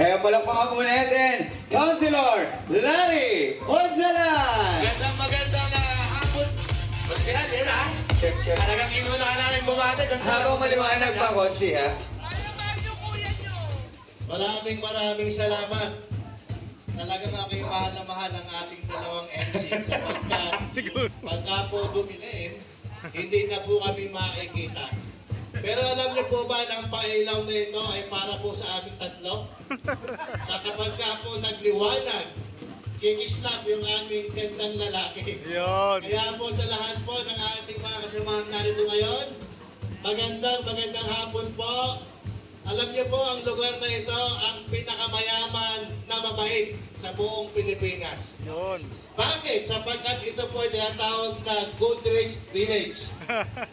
Kaya palakpakan po natin, Councilor Larry Ponsalan! Magandang hapon. Konsihan, yun ha? Check. Talagang inuna ka namin bumati. Habang maliwanag pa, Konsi, ha? Maraming salamat. Talagang ako'y mahal na mahal ang ating dalawang MC sapagkat pagka po dumilim, hindi na po kami makikita. Pero alam niyo po ba na ang pailaw na ito ay para po sa aming tatlo? Na kapag ka po nagliwanag, kikislap yung aming gandang lalaki. Kaya po sa lahat po ng ating mga kasamahang narito ngayon, magandang hapon po. Alam niyo po, ang lugar na ito ang pinakamayaman na mabait sa buong Pilipinas. Bakit? Sapagkat ito po ay tinatawag na Goodrich Village.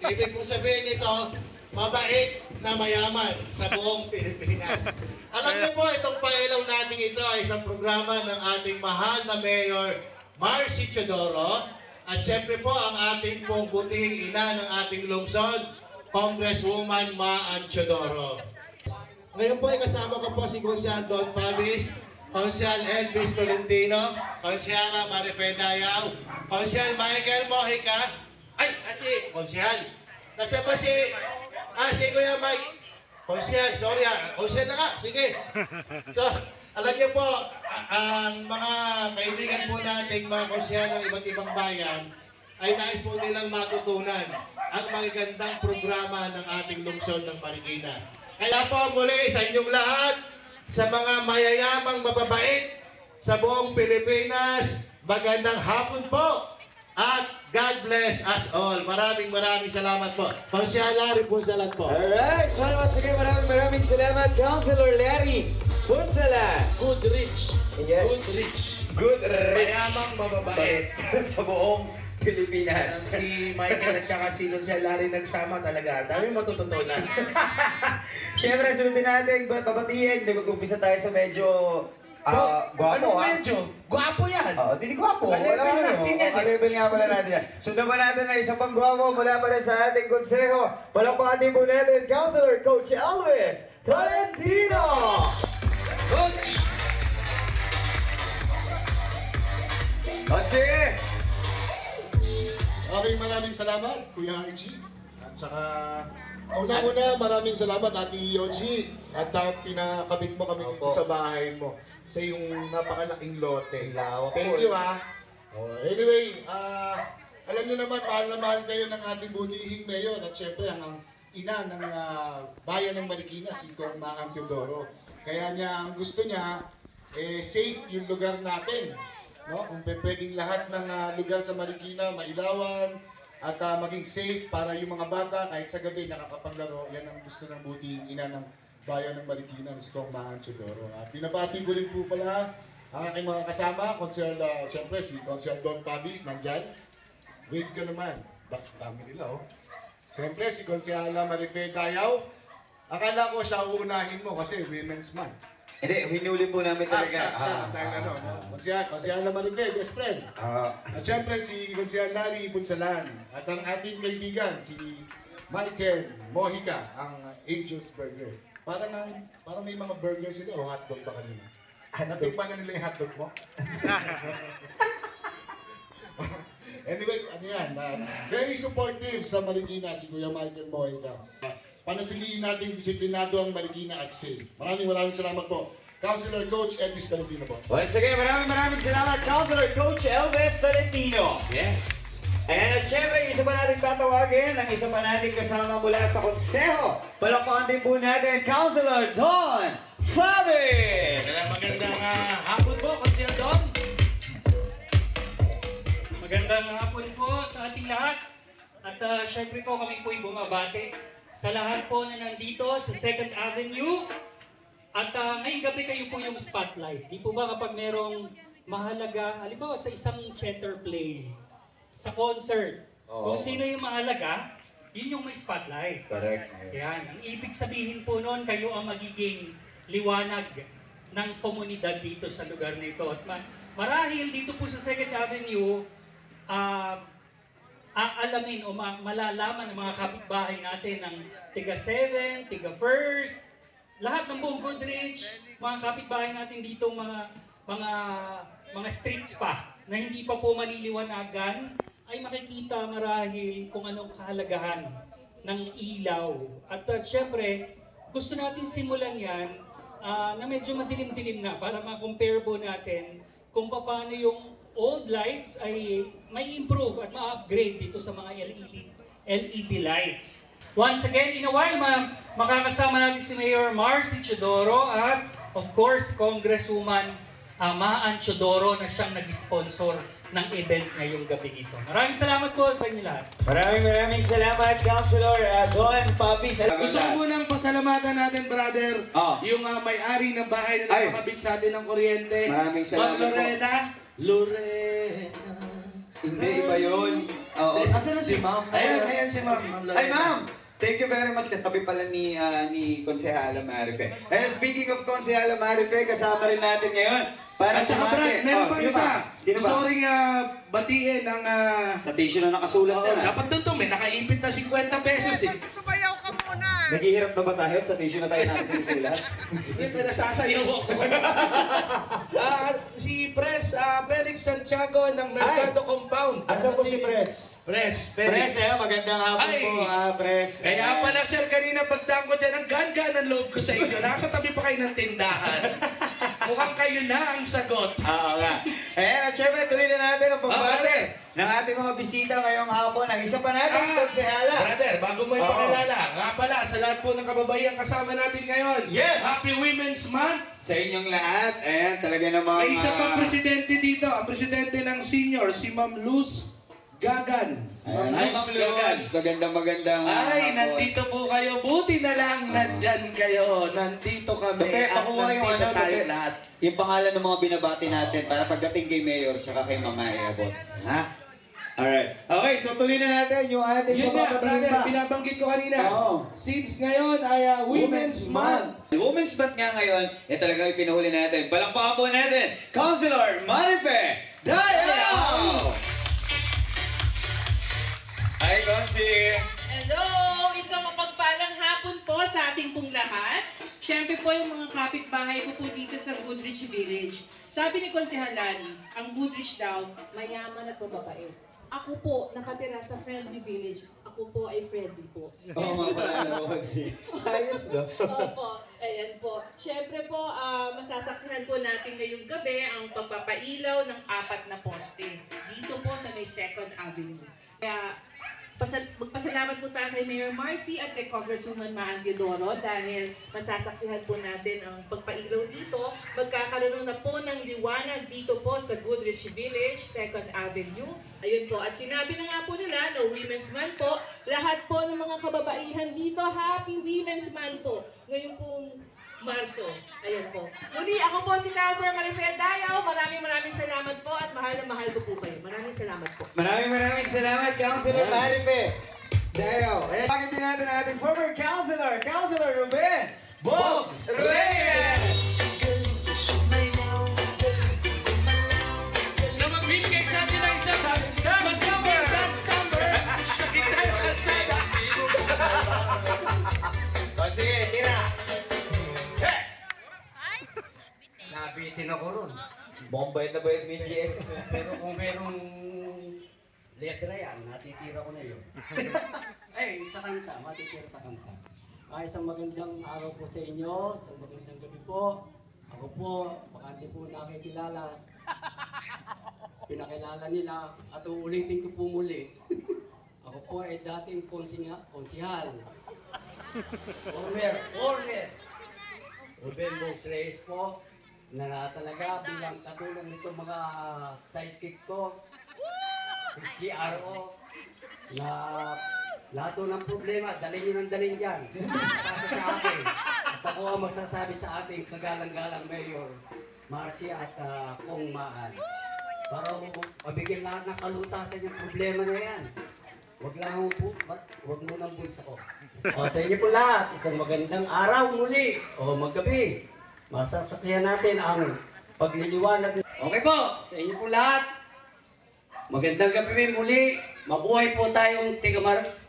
Ibig po sabihin nito, mabait na mayaman sa buong Pilipinas. Alam niyo po, itong pailaw natin ito ay isang programa ng ating mahal na Mayor Marcy Teodoro. At siyempre po, ang ating pong butihing ina ng ating lungsod, Congresswoman Maan Teodoro. Ngayon po ay kasama ko po si Consial Don Fabis, Consial Elvis Tolentino, Consial Marife Dayaw, Consial Michael Mojica. Si Consial. Nasa ba si Kuya Mike? Consial, sorry Consial na nga, sige. So, alam niyo po, ang mga kaibigan po nating mga Consial ng iba't ibang bayan, ay nais po nilang matutunan ang magagandang programa ng ating lungsod ng Marikina. Kaya po muli sa inyong lahat, sa mga mayayamang mababait sa buong Pilipinas, magandang hapon po at God bless us all. Maraming salamat po. Konsyal Larry Ponsalan po. Alright, so once again, maraming salamat, Councilor Larry Ponsalan. Goodrich. Yes. Goodrich. Mayamang mababait. Sa buong Pilipinas. Si Michael at saka si Lucia Larry nagsama talaga. Dami matututunan. Siyempre, sundin natin, babatiin. Nag-umpisa tayo sa medyo gwapo, ano medyo? Gwapo yan. Hindi gwapo. Ka-level natin yan, eh. Ka-level nga pala natin yan. Sundan pa natin na isa pang gwapo mula pa rin sa ating konseho. Palakpakan din po natin, Councilor Coach Elvis Tolentino! Coach! Sige! Maraming salamat, Kuya Archie. At saka, una maraming salamat, Ate Yoji. At pinakabit mo kami dito sa bahay mo. Sa iyong napakalaking lote. Thank you, ha. Anyway, alam niyo naman, mahal na mahal kayo ng ating butihing mayor. At syempre, ang ina ng bayan ng Marikina, si Kong Maan Teodoro. Kaya ang gusto niya, safe yung lugar natin. No? Kung pwedeng lahat ng lugar sa Marikina, mailawan, at maging safe para yung mga bata, kahit sa gabi nakakapaglaro, yan ang gusto ng butihing ina ng bayan ng Marikina, si Kong Maan Teodoro. Binabati ko rin po pala ang aking mga kasama, siyempre si Consial Don Fabis, nandyan. Wave ka naman. Dami nila, oh. Siyempre si Consial Marife Dayaw. Akala ko siya uunahin mo kasi Women's Month. Hindi, hinuli po namin talaga. Siya, dahil Consial Marife, best friend. At siyempre si Consial Larry Ponsalan. At ang ating kaibigan, si Michael Mojica, ang Angel's Burgers. Parang may mga burgers sila o hotdog ba kanina? Natikman na nila yung hotdog mo? Anyway, very supportive sa Marikina si Kuya Michael Mojica. Panatiliin natin disiplinado ang Marikina at safe. Maraming salamat po. Councilor Coach Elvis Tolentino po. Once again, maraming salamat, Councilor Coach Elvis Tolentino. Yes. Ayan, at syempre, isa pa natin tatawagin, ang isa pa natin kasama mula sa konseho. Palakpakan din po natin, Councilor Don Fabis! Magandang hapon po, Consial Don. Magandang hapon po sa ating lahat. At syempre po kami po'y bumabati sa lahat po na nandito sa 2nd Avenue. At ngayong gabi kayo po yung spotlight. Di po ba kapag merong mahalaga, halimbawa sa isang theater play, sa concert, kung sino yung mahalaga, yun yung may spotlight. Correct. Yan. Ang ibig sabihin po noon, kayo ang magiging liwanag ng komunidad dito sa lugar na ito. At marahil dito po sa 2nd Avenue, aalamin o malalaman ng mga kapitbahay natin ng tiga 7, tiga 1st, lahat ng buong Goodrich, mga kapitbahay natin dito, mga streets pa na hindi pa po maliliwanagan, ay makikita marahil kung anong kahalagahan ng ilaw. At syempre, gusto natin simulan yan na medyo madilim-dilim na para ma-compare po natin kung paano yung old lights ay may improve at ma-upgrade dito sa mga LED lights. Once again, in a while, makakasama natin si Mayor Marcy Chodoro at of course, Congresswoman Maan Chodoro na siyang nag-sponsor ng event ngayong gabi ito. Maraming salamat po sa inyo lahat. Maraming salamat, Councilor Don Fabi. Gusto ko munang pasalamatan natin, brother, yung may-ari ng bahay na Ay. nakakabit sa atin ng kuryente. Maraming salamat Ma'am Lorena. Hindi, iba yun. Oo. Asan na si Ma'am? Ayan si Ma'am. Lorena. Ay, Ma'am! Thank you very much. Katabi pala ni Konsehala Marife. And speaking of Konsehala Marife, kasama rin natin ngayon. Para At saka Brad, meron pa isa. Sino Gusto ba? ko rin batiin ang... Sa tissue na nakasulat yan. dapat doon to, may nakaipit na 50 pesos eh. Sumayaw ka muna! Naghihirap na ba tayo sa tissue na tayo nakasulat? Hindi, nasasayaw ako. Si Pres Felix Santiago ng Mercado Compound. Asan po si Pres? Pres, Pres, magandang hapon Ay. po, Pres. Kaya pala sir, kanina pagdaan ko dyan, ang ganda ng loob ko sa inyo. Nasa tabi pa kayo ng tindahan. Mukhang kayo na ang sagot. Oo nga. Ayan, at syempre, tuloy na natin ang Okay. pagbate ng ating mga bisita ngayong hapon. Ang isa pa natin, Konsehala. Brother, bago mo ipakilala, nga pala, sa lahat po ng kababaihan kasama natin ngayon. Yes! Happy Women's Month! Sa inyong lahat, ayan, talaga namang... May isa pang presidente dito, ang presidente ng senior, si Ma'am Luz Gagan. Ayan, ay, Ma'am Luz, magandang Ay, hapon. nandito po kayo. Buti na lang nandyan kayo. Nandito kami. Tupe, At pakuha yung nandito ano, tayo Tupe. lahat. Yung pangalan ng mga binabati natin para pagdating kay Mayor tsaka kay Mama Eabot. Ha? Alright. Okay, so tuloy na natin yung ating Yun nga, mababatiin brother, pa. binabanggit ko kanina. Oo. Since ngayon ay Women's Month. Women's Month nga ngayon, talagang ipinahuli natin. Palakpakan po natin, Councilor Marife Dayaw! Hi, Consi! Hello! Isang mapagpalang hapon po sa ating pong lahat. Siyempre po yung mga kapitbahay ko po dito sa Goodrich Village. Sabi ni Konsehalan, ang Goodrich daw, mayaman at mababait. Ako po, nakatira sa Friendly Village. Ako po ay friendly po. Oo nga pala na, Consi. Ayos, no? Opo, ayan po. Siyempre po, masasaksihan po natin ngayong gabi ang pagpapailaw ng 4 na poste. Dito po sa may 2nd Avenue. Kaya, magpasalamat po tayo kay Mayor Marcy at kay Congresswoman Maan Chodoro dahil masasaksihan po natin ang pagpailaw dito. Magkakaroon na po ng liwanag dito po sa Goodrich Village, 2nd Avenue. Ayun po. At sinabi na nga po nila na Women's Month po. Lahat po ng mga kababaihan dito, Happy Women's Month po. Ngayon pong Marso. Ayun po. Muli, ako po si Councilor Marife Dayaw. Maraming salamat po at mahal na mahal ko po kayo. Maraming salamat po. Maraming salamat, Councilor Marife Dayaw. Bakit din natin ang ating former Councilor, Councilor Ruben Box Reyes! Na magbibigay sa atin ng isang dance number. Sa gitna ng kalsada. Sige, tira! Nabitin ako ron. Mukhang bayad na bayad may GS. Pero kung merong letra yan, natitira ko na yun. Ay, sa kanta, matitira sa kanta. Isang magandang araw po sa inyo, isang magandang gabi po. Ako po, baka hindi po nakikilala. Pinakilala nila at uulitin ko po muli. Ako po ay dating konsihal. Former. Ruben Box Reyes po, na talaga bilang katulong nito mga sidekick ko, CRO, na lahat ng problema, dalhin nyo ng dalhin dyan. Kasi sa akin, at ako ang magsasabi sa ating kagalang-galang Mayor, Marcy at Kong Maan. Para mabigyan lahat ng kalutasan yung problema na yan. Huwag mo nang bulsa ko. Sa inyo po lahat, isang magandang araw muli o maggabi. Masasakyan natin ang pagliliwanag. Okay po, sa inyo po lahat. Magandang gabi muli. Mabuhay po tayong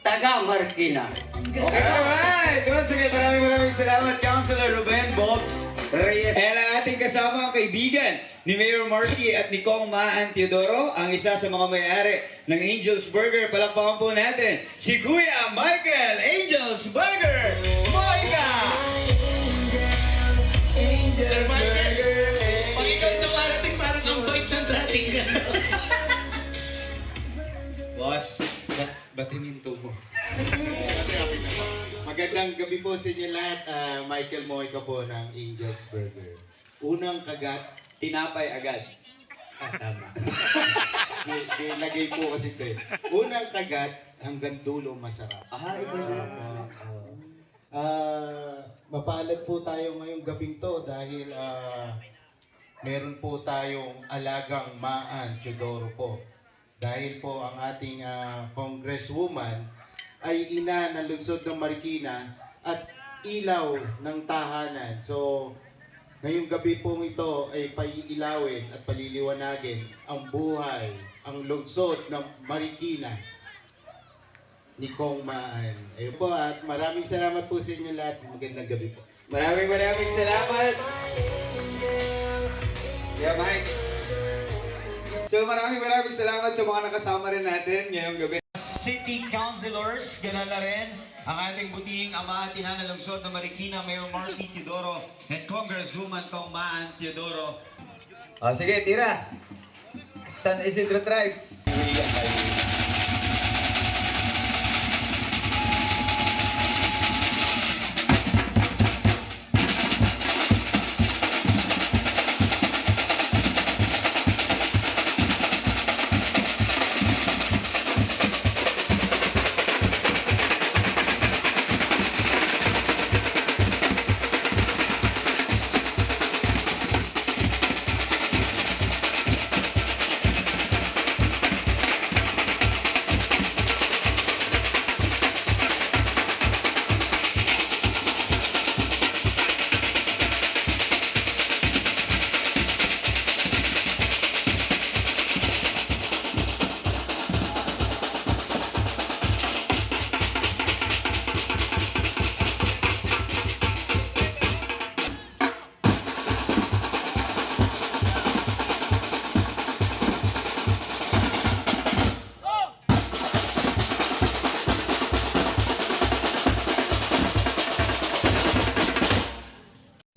taga Marikina. Okay, alright! Once again, maraming salamat, Councilor Ruben Bobs Reyes. And ang ating kasama ang kaibigan ni Mayor Marcy at ni Kong Maan Teodoro, ang isa sa mga may-ari ng Angel's Burger. Palakpakan po natin si Kuya Michael Angel's Burger! Moika! Angel's Sir Michael, Burger! pag ikaw dumarating, parang ang bait ng dating gano'n. Boss, Ba't hininto mo? Okay naman. Magandang gabi po sa inyo lahat. Michael Moica po ng Angel's Burger. Unang kagat, tinapay agad. tama. Lagay po kasi ito eh. Unang kagat, hanggang dulo masarap. Iba na. Mapalad po tayo ngayong gabing to dahil meron po tayong alagang Maan Teodoro po. Dahil po ang ating congresswoman ay ina ng lungsod ng Marikina at ilaw ng tahanan. So, ngayong gabi pong ito ay paiilawin at paliliwanagin ang buhay, ang lungsod ng Marikina ni Kong Maan. Ayun po at maraming salamat po sa inyo lahat. Magandang gabi po. Maraming salamat. Yeah, Mike. So maraming salamat sa mga nakasama rin natin ngayong gabi. City Councilors, ganoon na rin ang ating butihing ama at ina ng lungsod ng Marikina, Mayor Marcy Teodoro and Congresswoman Kong Maan Teodoro. Sige, tira. San Isidro Tribe.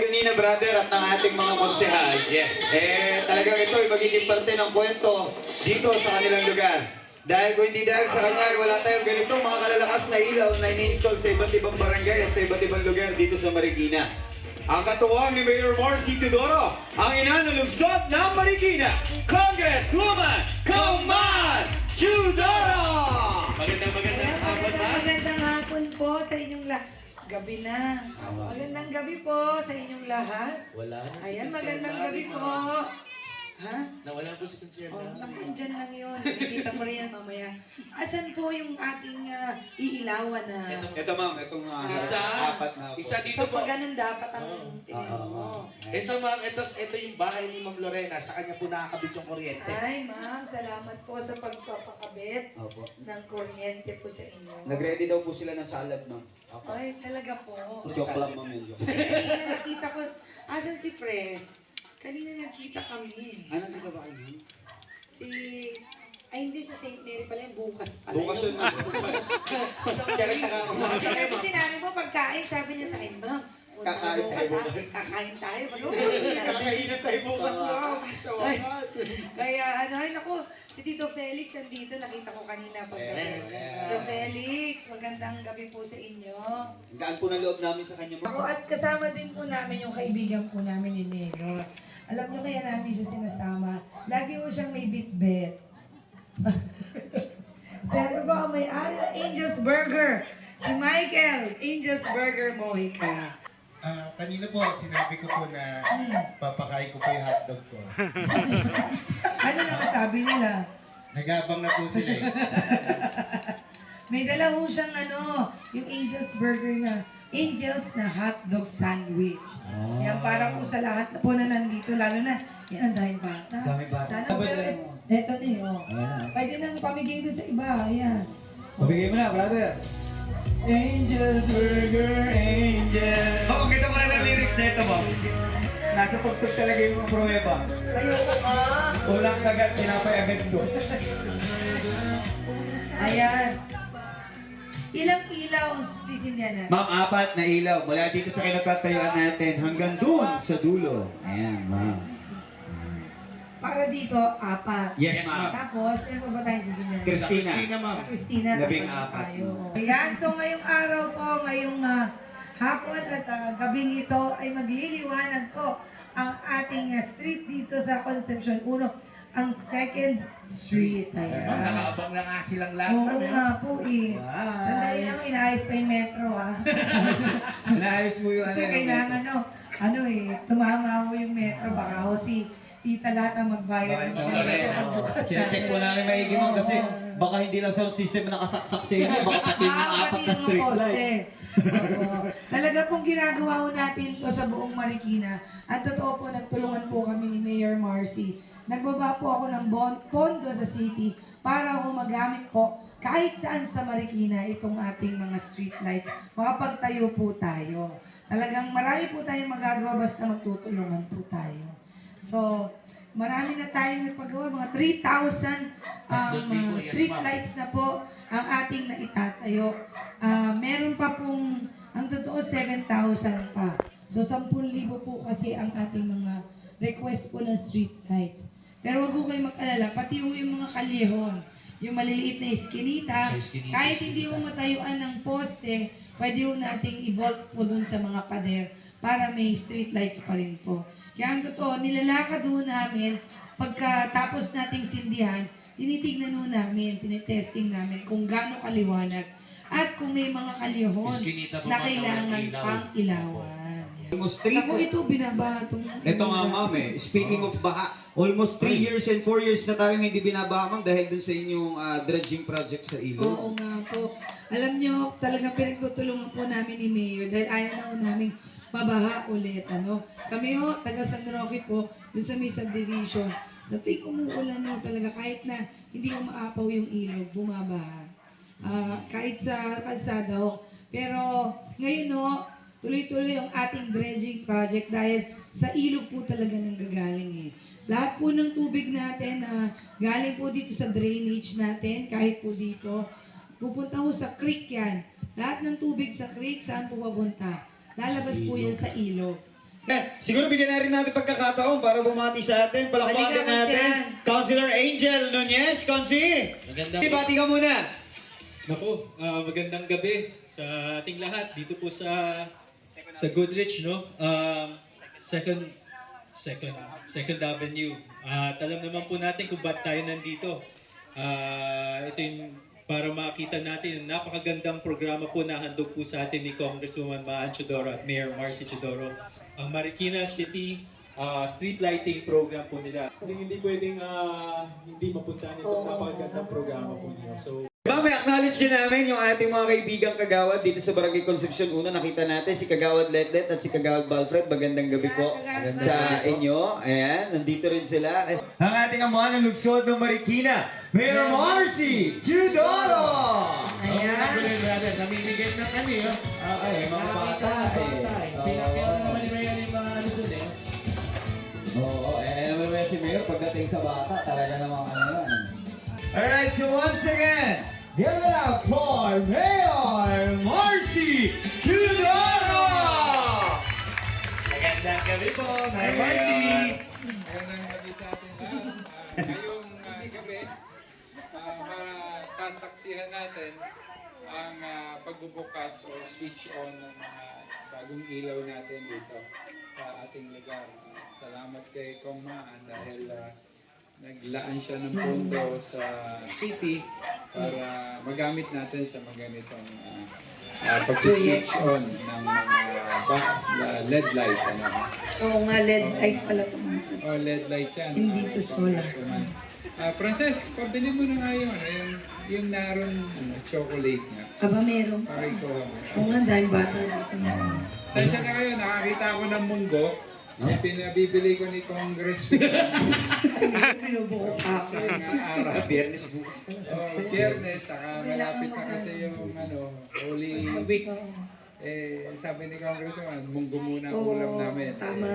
Kanina brother at ng ating mga konsehal. Yes. Talagang ito ay magiging parte ng kwento dito sa kanilang lugar. Dahil kung hindi dahil sa kanya, wala tayong ganito mga kalalakas na ilaw na ini-install sa iba't ibang barangay at sa iba't ibang lugar dito sa Marikina. Ang katuwang ni Mayor Marcy Teodoro, ang ina ng lungsod ng Marikina, Congresswoman Kong Maan Teodoro! Magandang hapon ha? Magandang hapon po sa inyong lahat. Gabi na. Magandang gabi po sa inyong lahat. Wala na si Ayan, magandang gabi po. Ha? Nawala po si Pinsel. Nandyan lang yun. Nakikita mo rin yan mamaya. Asan po yung ating iilawan na... Ito ma'am, itong apat na Isa So, dito po. pag ganun dapat ang tinanong mo. So ma'am, ito yung bahay ni Ma'am Lorena. Sa kanya po nakakabit yung kuryente. Ay, ma'am, salamat po sa pagpapakabit Opo. ng kuryente po sa inyo. Nag-ready daw po sila ng salad, ma'am. Ay, talaga po. Joke lang, ma'am. Yun, joke. Kanina nakita ko, asan si Pres? Kanina nakita kami. Ano dito ba kayo? Ay hindi sa St. Mary pala yung bukas pala. Bukas yun, ma'am. Kaya nakakakuha. Kasi sinabi mo pagkain, sabi niya sa akin, ma'am, Kakain tayo bukas. Kakain tayo. Kakainat tayo bukas, ma'am. Kaya ay naku, si Tito Felix nandito, nakita ko kanina pagdating. Tito Felix, magandang gabi po sa inyo. Gaan po ng loob namin sa kanya, Ako ma'am. at kasama din po namin yung kaibigan po namin ni Mayor. Alam niyo kaya namin siya sinasama. Lagi mo siyang may bit-bit. Siyempre po ang may-ari ng Angel's Burger. Si Michael, Angel's Burger Mohica. Kanina po, sinabi ko po na papakain ko po yung hotdog ko. Ano nakasabi nila? Nagabang na po sila eh. May dala ho siyang yung Angel's Burger na Angel's na hotdog sandwich. Yan para po sa lahat na po na nandito, lalo na yan ang daming bata. Daming bata. Sana pero eto din, oh. Pwede nang pamigay doon sa iba, ayan. Pabigay mo na, brother. Angel's Burger, Angel. Oh, kita mo na ng lyrics na ito, Bob. Nasa tugtog talaga yung pruweba. Ayoko ka. Ulang kagat, pinapayagad ko. Ayan. Ilang ilaw ang sisindihan natin? Ma'am, 4 na ilaw. Mula dito sa kinatatayuan natin hanggang doon sa dulo. Ayan, ma'am. Para dito, 4. Yes, ma'am. Tapos, ano pa ba tayong sisindihan? Christina. Sa Christina, Labing tatlo 4. tayo. Ayan, so ngayong araw po, ngayong hapon at gabing ito ay magliliwanag po ang ating street dito sa Concepcion 1, ang 2nd Street. Ayan. Nakaabang na nga silang lahat. Oo nga po eh. Wow. Sandali lang, inaayos pa yung metro Naayos mo yung Kasi kailangan tumama mo yung metro. Baka si Tita Lata magbayad ng metro. Check po namin maigi, ma'am, kasi baka hindi lang sound system nakasaksak sa inyo, baka pati yung 4 na street light. Oo. Talaga pong ginagawa ho natin to sa buong Marikina. At totoo po, nagtulungan po kami ni Mayor Marcy. Nagbaba po ako ng pondo sa city para ho magamit po kahit saan sa Marikina itong ating mga street lights. Makapagtayo po tayo. Talagang marami po tayong magagawa basta magtutulungan po tayo. So, marami na tayong nagpagawa. Mga 3,000 street lights na po ang ating naitatayo. Meron pa pong, ang totoo, 7,000 pa. So, 10,000 po kasi ang ating mga request po ng street lights. Pero wag po kayo mag-alala, pati yung mga kalihon, yung maliliit na iskinita, kahit hindi mo matayuan ng poste, pwede po nating i-bolt po dun sa mga pader para may street lights pa rin po. Kaya ang totoo, nilalakad doon namin, pagkatapos nating sindihan, tinitignan nun namin, tinetesting namin kung gaano kaliwanag at kung may mga kalihon na kailangan pang ilawan. Almost Ako 3. ito, binabaha itong... Ito nga, ma'am, speaking of baha, almost 3 years and 4 years na tayong hindi binabaha, ma'am, dahil dun sa inyong dredging project sa ilog. Oo nga po. Alam nyo, talaga pinagtutulungan po namin ni Mayor dahil ayaw na po namin mabaha ulit. Kami ho, taga San Roque po, dun sa may subdivision. Sa tuwing umuulan ho talaga, kahit na hindi umaapaw yung ilog, bumabaha. Kahit sa kalsada ho. Pero ngayon ho, tuloy-tuloy ang ating dredging project dahil sa ilog po talaga nanggagaling eh. Lahat po ng tubig natin galing po dito sa drainage natin, kahit po dito, pupunta po sa creek yan. Lahat ng tubig sa creek, saan po papunta? Lalabas po yan sa ilog. Siguro bigyan na rin natin pagkakataon para bumati sa atin. Palakpakan Halika, natin. Mansian. Councilor Angel Nunez, Consi. Bati ka muna. Naku, magandang gabi sa ating lahat dito po sa Goodrich, no? Second Avenue. At alam naman po natin kung ba't tayo nandito. Ito yung para makita natin yung napakagandang programa po na handog po sa atin ni Congresswoman Maan Chodoro at Mayor Marcy Chodoro. Ang Marikina City street lighting program po nila. Hindi pwedeng hindi mapuntahan itong napakagandang programa po niyo. So, Ma'am, acknowledge din namin yung ating mga kaibigang kagawad dito sa Barangay Concepcion 1. Nakita natin si Kagawad Letlet at si Kagawad Balfred. Magandang gabi po sa inyo. Ayan, nandito rin sila. Ang ating amahan ng lungsod ng Marikina, Mayor Marcy Chodoro! Ayan. Namimigay na kami, Ay, mga bata. Pinakyaw na naman ni Mayor yung mga alusod eh. Oo, naman si Mayor pagdating sa bata, talaga namang ano yan. Alright, so once again, give it up for Mayor Marcy Chodoro! Magandang gabi po, Mayor Marcy! Magandang gabi sa atin lahat. Ngayong gabi, para sasaksihan natin ang pagbubukas o switch on ng mga bagong ilaw natin dito sa ating lugar. Salamat kay Kong Maan dahil naglaan siya ng pondo sa city para magamit natin sa mga ganitong pag-switch on ng mga LED light. Oo nga, LED light pala ito. Oh, LED light yan. Hindi to solar. Frances, pabili mo na nga yung naroon chocolate nga. Aba, meron pa. Para ikaw. Oo nga, dahil bata dito na. Sensya na kayo, nakakita ako ng munggo. Ang pinabibili ko ni Congressman Binubuo sa ako. araw. Biyernes bukas pala. Biyernes, saka malapit na kasi yung Holy Week. Sabi ni Congressman, munggo muna ang ulam namin. Tama.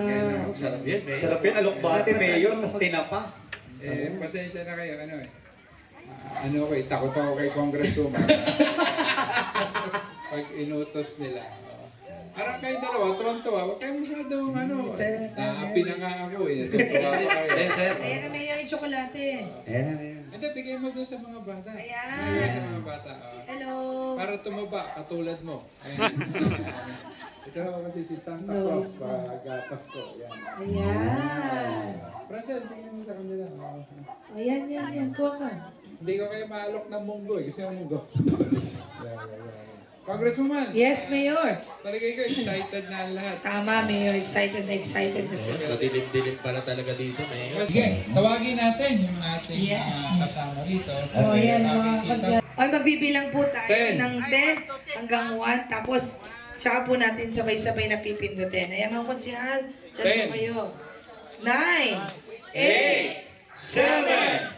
Sarap yun. Sarap yan, alokbate, mayo, tapos tinapa. Pasensya na kayo, takot ako kay Congresswoman. Pag inutos nila. Parang kayo dalawa, tuwang-tuwa, huwag kayo masyadong naapi na nga ako eh. Tuwang-tuwa ko kayo. Ayan na may yung tsokolate. Ayan. Hindi, bigay mo doon sa mga bata. Ayan. Bigay sa mga bata. Hello. Para tumaba, katulad mo. Ayan. Ito kasi si Santa Claus pag Pasko. Yan. Ayan. Francel, bigyan mo sa kanila. Ayan. Kuha ka. Hindi ko kayo maalok ng munggo eh. Gusto yung munggo. Yan. Congresswoman. Yes, Mayor. Talagay ko, excited na ang lahat. Tama, Mayor. Excited na sila. Madilim-dilim pala talaga dito, Mayor. Sige, tawagin natin yung ating Yes. kasama rito. O, yan, mga Makikita. konsyal. Ay, magbibilang po tayo 10. ng 10 hanggang 1. Tapos, tsaka po natin sabay-sabay na pipindutin. Ayan, mga konsyal. Diyan po 10. kayo. 9, 8, 7,